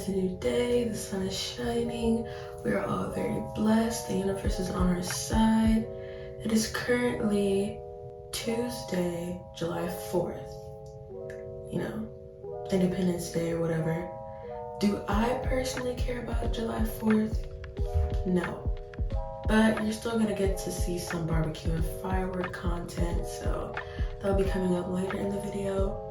It's a new day, the sun is shining, we are all very blessed, the universe is on our side. It is currently Tuesday, July 4th, you know, Independence Day or whatever. Do I personally care about July 4th? No. But you're still gonna get to see some barbecue and firework content, so that'll be coming up later in the video.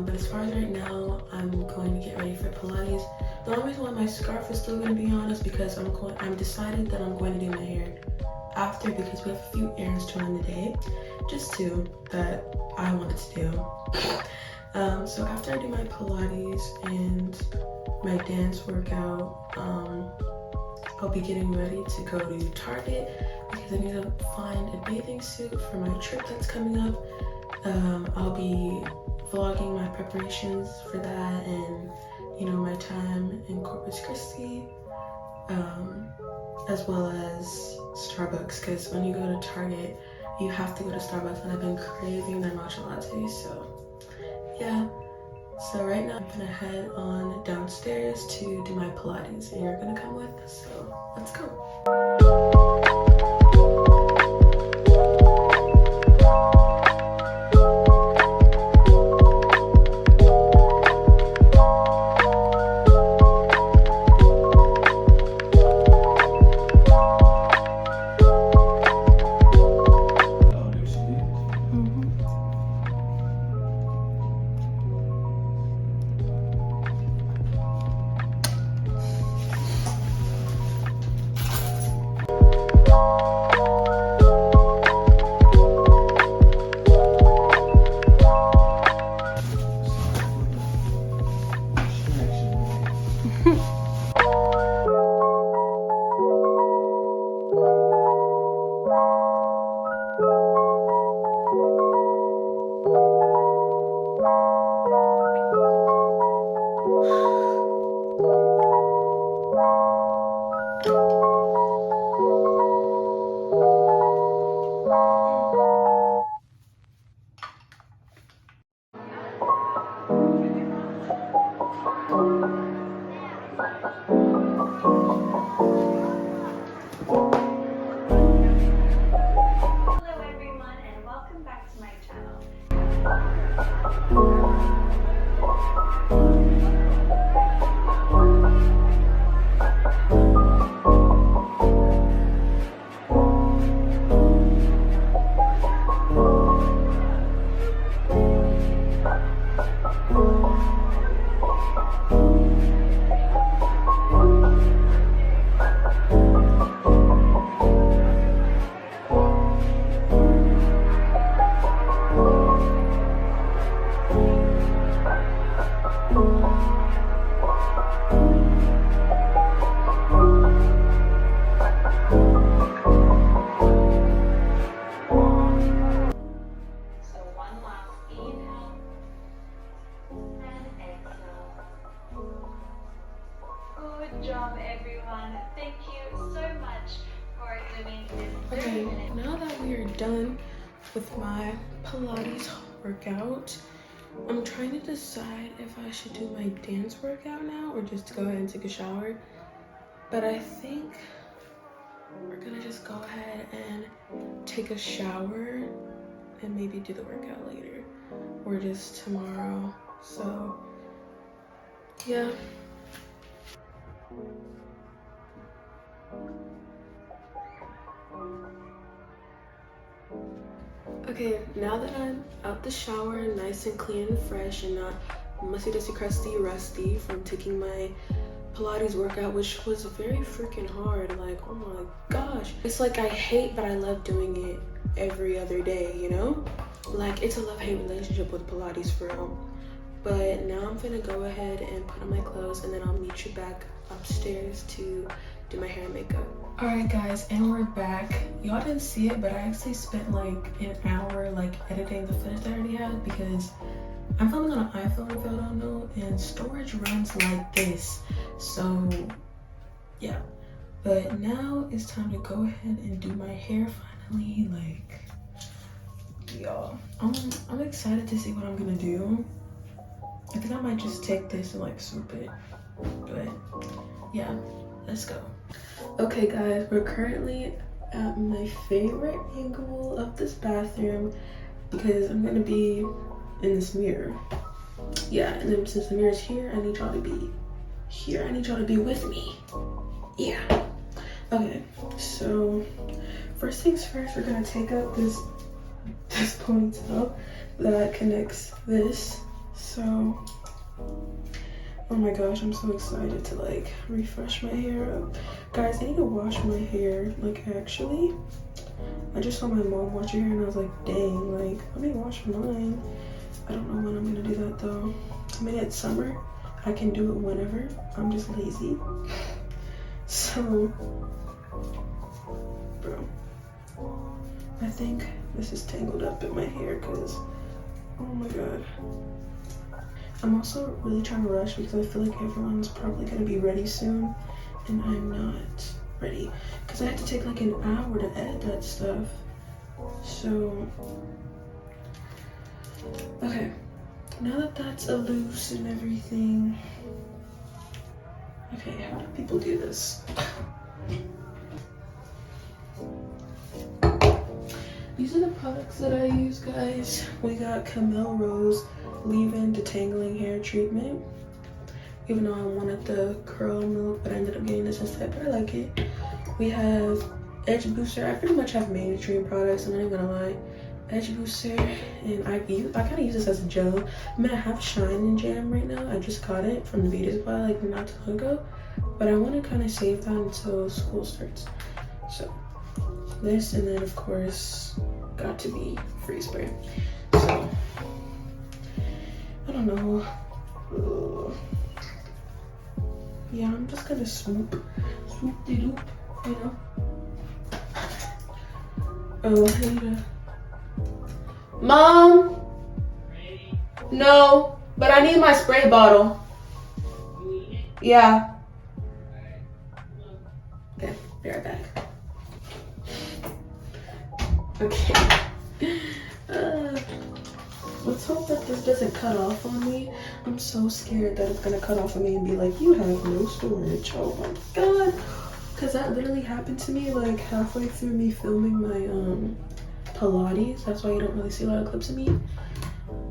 But as far as right now, I'm going to get ready for Pilates. The only reason why my scarf is still gonna be on is because I'm decided that I'm going to do my hair after, because we have a few errands to run today, just two that I wanted to do. So after I do my Pilates and my dance workout, I'll be getting ready to go to Target because I need to find a bathing suit for my trip that's coming up. I'll be vlogging my preparations for that and, you know, my time in Corpus Christi, as well as Starbucks, because when you go to Target, you have to go to Starbucks, and I've been craving their matcha lattes, so yeah. So right now I'm gonna head on downstairs to do my Pilates, and you're gonna come with, so let's go. Good job, everyone. Thank you so much for doing this. Okay, now that we are done with my Pilates workout, I'm trying to decide if I should do my dance workout now or just go ahead and take a shower. But I think we're gonna just go ahead and take a shower and maybe do the workout later or just tomorrow. So yeah. Okay, now that I'm out the shower, nice and clean and fresh and not musty, dusty, crusty, rusty from taking my Pilates workout, which was very freaking hard. Like, oh my gosh. It's like I hate, but I love doing it every other day, you know? Like, it's a love-hate relationship with Pilates for real. But now I'm gonna go ahead and put on my clothes, and then I'll meet you back upstairs to do my hair and makeup. Alright guys, and we're back. Y'all didn't see it, but I actually spent like an hour like editing the footage that I already had, because I'm filming on an iPhone, if y'all don't know, and storage runs like this. So yeah, but now it's time to go ahead and do my hair finally. Like, y'all, I'm excited to see what I'm gonna do. I think I might just take this and like swoop it. But yeah, let's go. Okay guys, we're currently at my favorite angle of this bathroom because I'm gonna be in this mirror. Yeah, and then since the mirror's here, I need y'all to be here. I need y'all to be with me. Yeah. Okay, so first things first, we're gonna take out this ponytail that connects this. So, oh my gosh, I'm so excited to like refresh my hair up. Guys, I need to wash my hair, like actually. I just saw my mom wash her hair and I was like, dang, like, let me wash mine. I don't know when I'm gonna do that though. I mean, it's summer. I can do it whenever. I'm just lazy. So, bro, I think this is tangled up in my hair because, oh my god. I'm also really trying to rush because I feel like everyone's probably gonna be ready soon and I'm not ready because I had to take like an hour to edit that stuff. So, okay, now that that's a loose and everything, okay, how do people do this? These are the products that I use, guys. We got Camille Rose leave-in detangling hair treatment. Even though I wanted the curl milk, but I ended up getting this instead, but I like it. We have Edge Booster. I pretty much have mainstream products, I'm not even gonna lie. Edge Booster, and I kind of use this as a gel. I mean, I have Shine and Jam right now. I just got it from the beauty supply like not too long ago, but I want to kind of save that until school starts. So this, and then of course got to be freeze spray. So I don't know. Ugh. Yeah, I'm just gonna swoop de doop, you know. Oh, I need a Mom. No, but I need my spray bottle. Yeah. Okay, be right back. Okay. Let's hope that this doesn't cut off on me. I'm so scared that it's gonna cut off on me and be like, you have no storage. Oh my god. Cause that literally happened to me like halfway through me filming my Pilates. That's why you don't really see a lot of clips of me.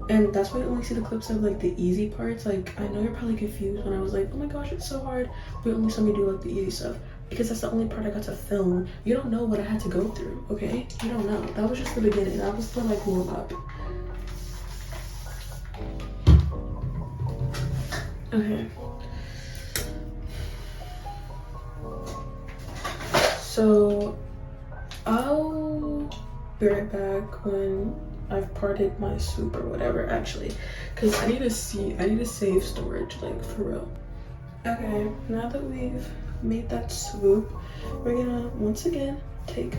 And that's why you only see the clips of like the easy parts. Like I know you're probably confused when I was like, oh my gosh, it's so hard. But you only saw me do like the easy stuff. Because that's the only part I got to film. You don't know what I had to go through, okay? You don't know. That was just the beginning. That was the like warm up. Okay. So I'll be right back when I've parted my soup or whatever, actually, because I need to save storage, like for real. Okay, now that we've made that swoop, we're gonna once again take,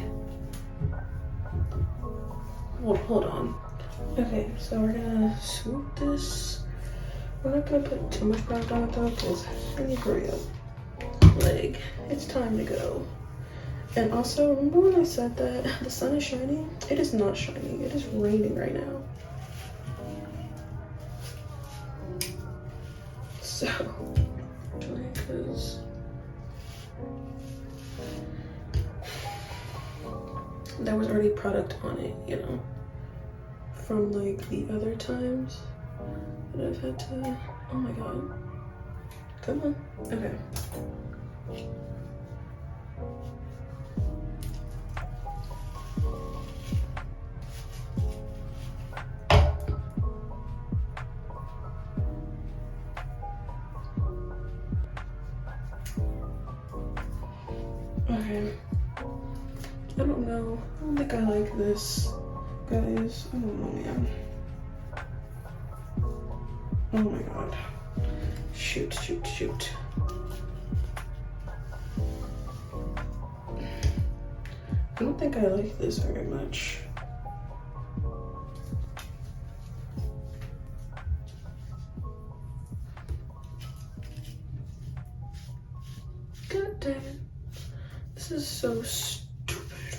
hold on. Okay, so we're gonna swoop this. We're not gonna put too much product on it though, because I need to hurry up. Like, it's time to go. And also, remember when I said that the sun is shining? It is not shining, it is raining right now. So, because there was already product on it, you know, from like the other times that I've had to, oh my god. Come on, okay. Okay, I don't know. I don't think I like this, guys. I don't know, man. Oh my god. Shoot. I don't think I like this very much. God damn it. This is so stupid.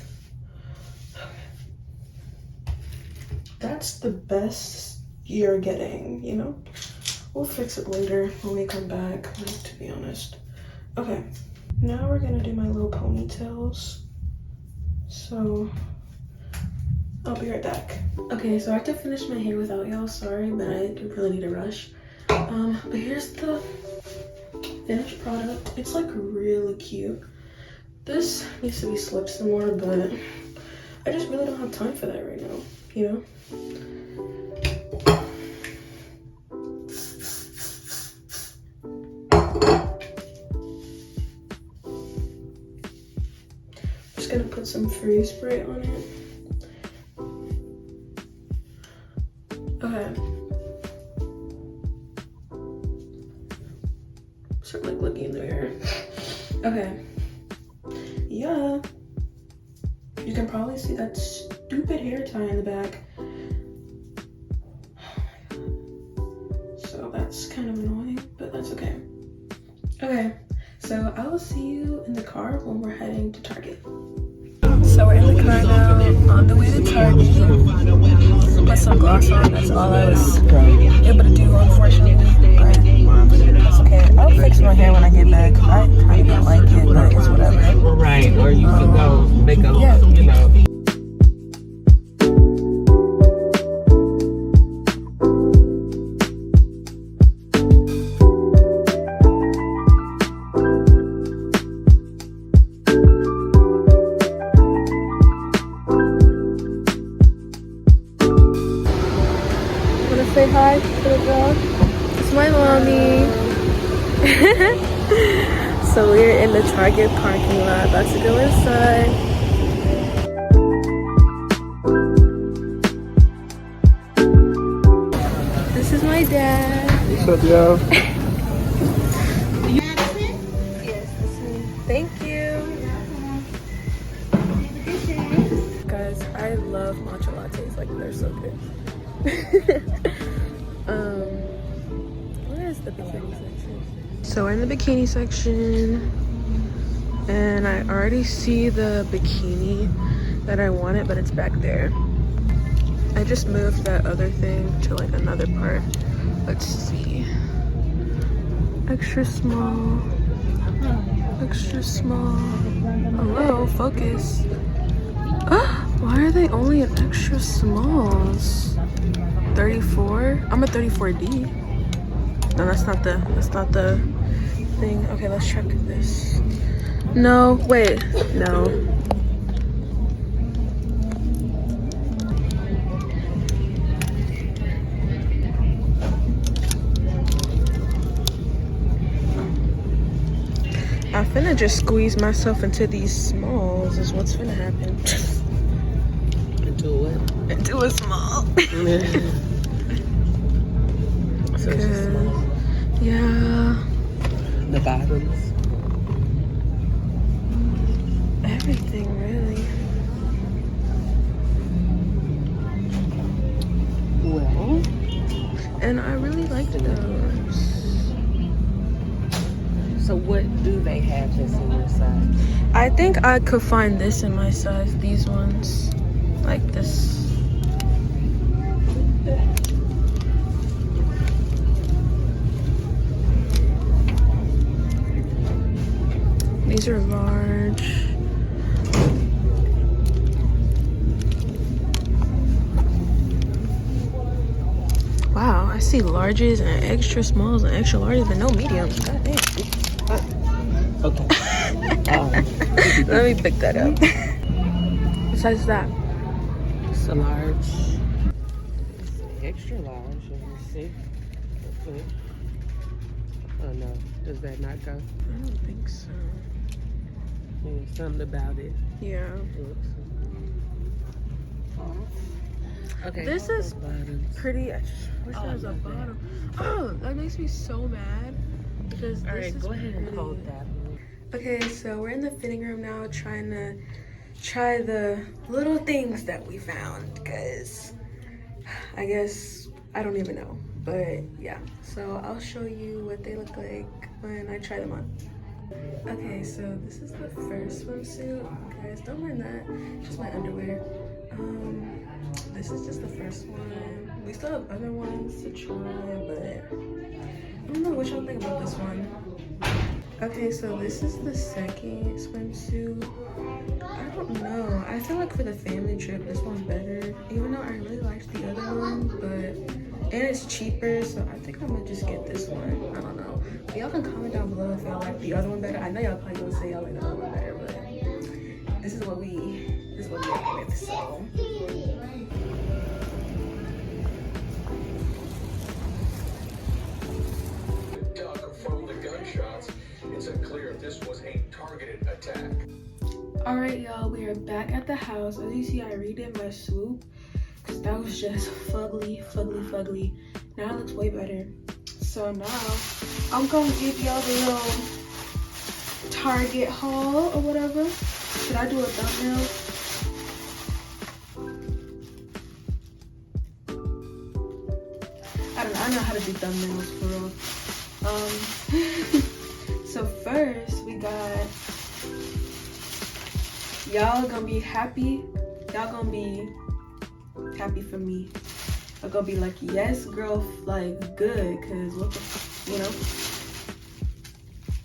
That's the best you're getting, you know? We'll fix it later when we come back, like, to be honest. Okay, now we're gonna do my little ponytails. So I'll be right back. Okay, so I have to finish my hair without y'all, sorry, but I really need to rush. But here's the finished product. It's like really cute. This needs to be slicked some more, but I just really don't have time for that right now, you know? Just gonna put some freeze spray on it. Okay. Start like looking in the mirror. Okay. Yeah. You can probably see that stupid hair tie in the back. So that's kind of annoying, but that's okay. Okay, so I will see you in the car when we're heading to Target. So we're in the car now, on the way to Target. Put some gloss on, that's all I was able to do, unfortunately. But that's okay. I'll fix my hair when I get back. I kind of don't like it, but it's whatever. Right, or you could go make a, yeah. you know. Say hi to the vlog. It's my mommy. So we're in the Target parking lot, about to go inside. This is my dad. What's up, y'all? Yes, that's me. Thank you. Guys, I love matcha lattes, like they're so good. Where is the bikini section? So we're in the bikini section and I already see the bikini that I wanted, but it's back there. I just moved that other thing to like another part. Let's see. Extra small. Extra small. Hello, focus. Why are they only in extra smalls? 34? I'm a 34D. No, that's not the thing. Okay, let's check this. No, wait, no. I'm finna just squeeze myself into these smalls is what's finna happen. Into what? Into a small. So it's just small. Yeah. The bottoms. Everything really. Well. And I really liked those. So what do they have that's in your size? I think I could find this in my size, these ones. Like this. These are large. Wow, I see larges and extra smalls and extra larges, but no mediums. God damn. Okay. Let me pick that up. What size is that? It's a large. It's extra large. Let me see. Okay. Oh no, does that not go? I don't think so. There's something about it. Yeah. Oops. Okay. This is bottoms. pretty. I just wish there was a bottom. Oh, that makes me so mad. Because All this right, is go ahead and pretty. hold that one. Okay, so we're in the fitting room now trying to try the little things that we found. Because I guess, I don't even know. But yeah, so I'll show you what they look like when I try them on. Okay, so this is the first swimsuit. Guys, don't mind that. Just my underwear. This is just the first one. We still have other ones to try, but I don't know what y'all think about this one. Okay, so this is the second swimsuit. I don't know. I feel like for the family trip, this one's better. Even though I really liked the other one, and it's cheaper, so I think I'm gonna just get this one. I don't know. But y'all can comment down below if y'all like the other one better. I know y'all probably gonna say y'all like the other one better, but this is what we rock with. So. From the gunshots, it's unclear if this was a targeted attack. Alright, y'all, we are back at the house. As you see, I redid my swoop because that was just fugly. Now it looks way better. So now I'm gonna give y'all the little Target haul or whatever. Should I do a thumbnail? I don't know. I know how to do thumbnails for real. So first we got, y'all gonna be happy. Y'all gonna be happy for me. I'm gonna be like, yes, girl, like good, cause what the, you know.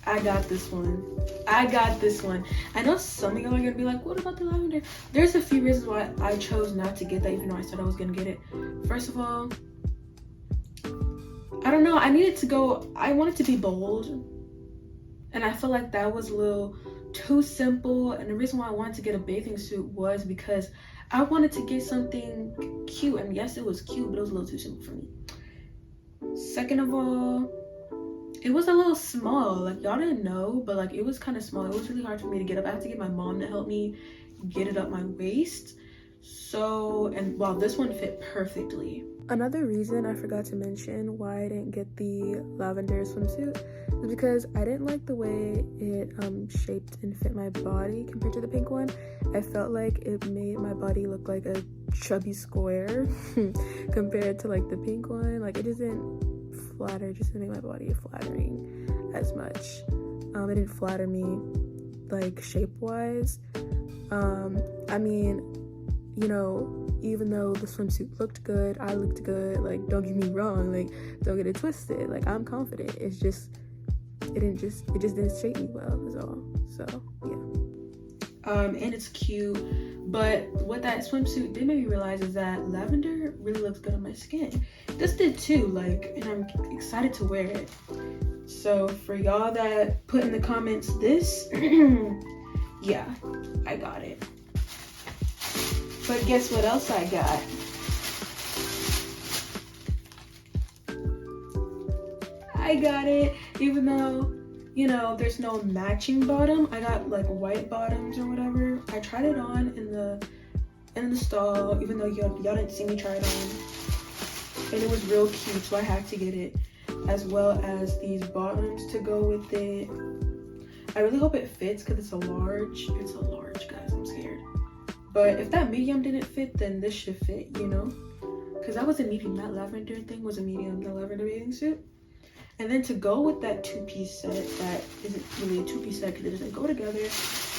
I got this one. I know some of y'all are gonna be like, what about the lavender? There's a few reasons why I chose not to get that, even though I said I was gonna get it. First of all, I don't know, I wanted to be bold, and I feel like that was a little too simple. And the reason why I wanted to get a bathing suit was because I wanted to get something cute, and yes, it was cute, but it was a little too simple for me. Second of all, it was a little small. Like, y'all didn't know, but like it was kind of small. It was really hard for me to get up. I had to get my mom to help me get it up my waist. So, and wow, this one fit perfectly. Another reason I forgot to mention why I didn't get the lavender swimsuit is because I didn't like the way it shaped and fit my body compared to the pink one. I felt like it made my body look like a chubby square compared to like the pink one. Like, it doesn't flatter, just didn't make my body flattering as much. It didn't flatter me like shape wise. I mean, you know, even though the swimsuit looked good, I looked good, like, don't get me wrong, like, don't get it twisted, like, I'm confident. It just didn't shape me well, is all. So yeah. And it's cute, but what that swimsuit did make me realize is that lavender really looks good on my skin. This did too, like, and I'm excited to wear it. So for y'all that put in the comments this, yeah, I got it. But guess what else I got? I got it, even though, you know, there's no matching bottom. I got like white bottoms or whatever. I tried it on in the stall, even though y'all didn't see me try it on. And it was real cute, so I had to get it. As well as these bottoms to go with it. I really hope it fits because it's a large. It's a large, guys, I'm scared. But if that medium didn't fit, then this should fit, you know? Because that was a medium. That lavender thing was a medium, the lavender bathing suit. And then to go with that two-piece set, that isn't really a two-piece set because it doesn't go together,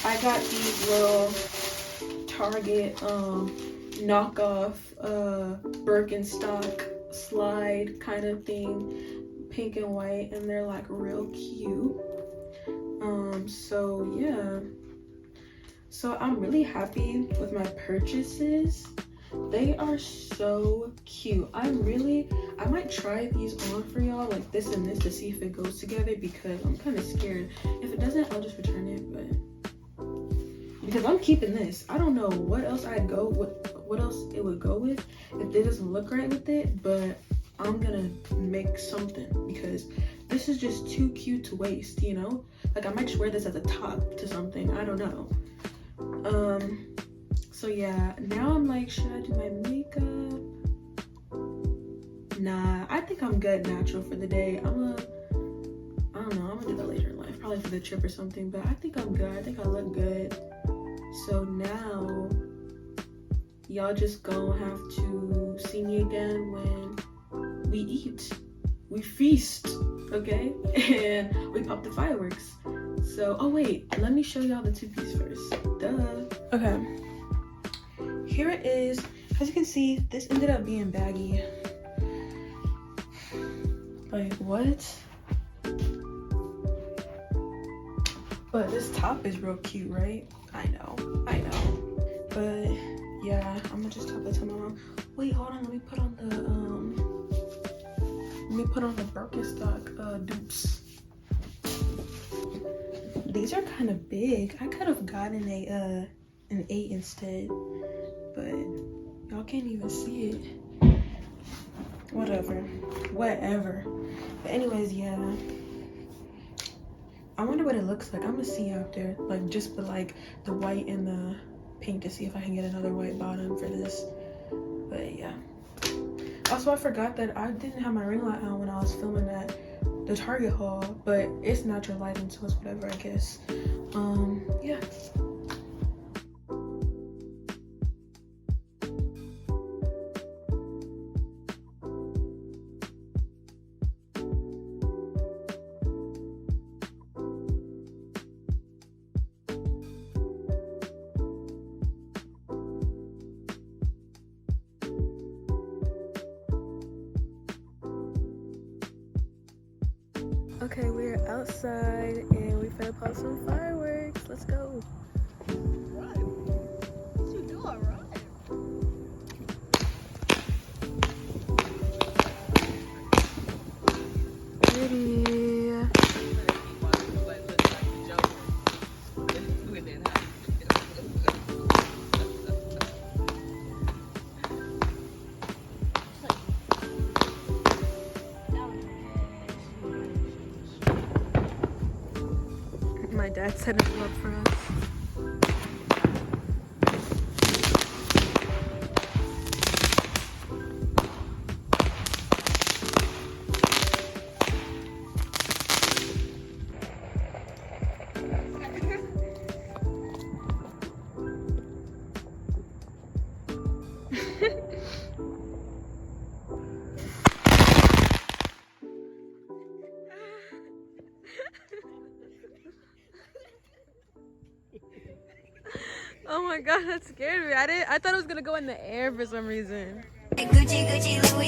I got these little Target knockoff Birkenstock slide kind of thing, pink and white, and they're like real cute. So yeah. So I'm really happy with my purchases. They are so cute. I might try these on for y'all, like this and this, to see if it goes together, because I'm kind of scared. If it doesn't, I'll just return it, but because I'm keeping this. I don't know what else what else it would go with if it doesn't look right with it, but I'm gonna make something because this is just too cute to waste, you know? Like, I might just wear this as a top to something, I don't know. So yeah, now I'm like, should I do my makeup? Nah, I think I'm good natural for the day. I don't know, I'm gonna do that later in life, probably for the trip or something, but I think I'm good. I think I look good. So now y'all just gonna have to see me again when we eat, we feast, okay? And we pop the fireworks. So, oh wait, let me show y'all the two-piece first. Duh. Okay. Here it is. As you can see, this ended up being baggy. Like, what? But this top is real cute, right? I know. But yeah, I'm gonna just talk to my mom. Wait, hold on. Let me put on the Birkenstock dupes. These are kind of big. I could have gotten an 8 instead, but y'all can't even see it. Whatever. But anyways, yeah. I wonder what it looks like. I'm gonna see after, like, just put like the white and the pink to see if I can get another white bottom for this. But yeah. Also, I forgot that I didn't have my ring light on when I was filming the Target haul, but it's natural lighting, so it's whatever, I guess. Yeah. Okay, we're outside and we finna pop some fireworks. Let's go. Right. What you doing, right? Pretty. My dad set it up for us. Oh my god, that scared me. I thought it was gonna go in the air for some reason. Gucci, Gucci, Louis.